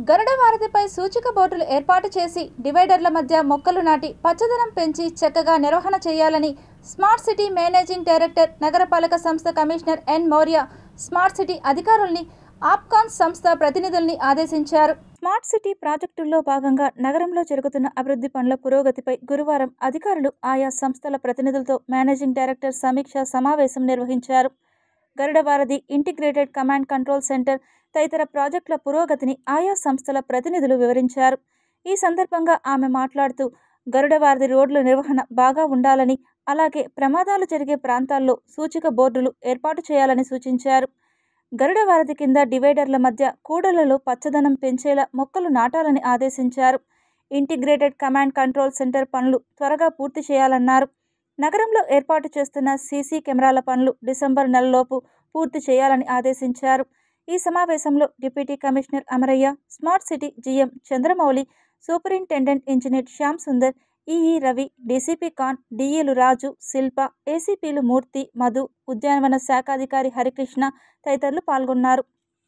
గరుడ వారధిపై సూచిక బోర్డులు ఏర్పాటు చేసి డివైడర్ల మధ్య మొక్కలు నాటి పచ్చదనం పెంచి చక్కగా నిర్వహణ చేయాలని స్మార్ట్ సిటీ మేనేజింగ్ డైరెక్టర్ నగరపాలక సంస్థ commissioner N Maurya smart city అధికారుల్ని ఆప్కాన్ సంస్థ ప్రతినిధుల్ని ఆదేశించారు. స్మార్ట్ సిటీ ప్రాజెక్టుల్లో భాగంగా నగరంలో జరుగుతున్న అభివృద్ధి పనుల పురోగతిపై గురువారం అధికారులు ఆయా సంస్థల ప్రతినిధులతో మేనేజింగ్ డైరెక్టర్ సమీక్షా సమావేశం నిర్వహించారు. గరుడ వారధి ఇంటిగ్రేటెడ్ కమాండ్ కంట్రోల్ సెంటర్ తదితర ప్రాజెక్టుల పురోగతిని ఆయా సంస్థల ప్రతినిధులు వివరించారు. ఈ సందర్భంగా ఆమె మాట్లాడుతూ గరుడ వారధి రోడ్ల నిర్వహణ బాగా ఉండాలని, అలాగే ప్రమాదాలు జరిగే ప్రాంతాల్లో సూచిక బోర్డులు ఏర్పాటు చేయాలని సూచించారు. గరుడ వారధి కింద డివైడర్ల మధ్య కూడళ్లలో పచ్చదనం పెంచేలా మొక్కలు నాటాలని ఆదేశించారు. ఇంటిగ్రేటెడ్ కమాండ్ కంట్రోల్ సెంటర్ పనులు త్వరగా పూర్తి చేయాలన్నారు. నగరంలో ఏర్పాటు చేస్తున్న సీసీ కెమెరాల పనులు డిసెంబర్ నెలలోపు పూర్తి చేయాలని ఆదేశించారు. ఈ సమావేశంలో deputy commissioner Amarayya, smart city GM Chandramouli, superintendent engineer Shyam Sundar, EE Ravi, DCP Khan, డిఈలు రాజు, శిల్ప, ఏసీపీలు మూర్తి, మధు, ఉద్యానవన శాఖాధికారి హరికృష్ణ తదితరులు పాల్గొన్నారు.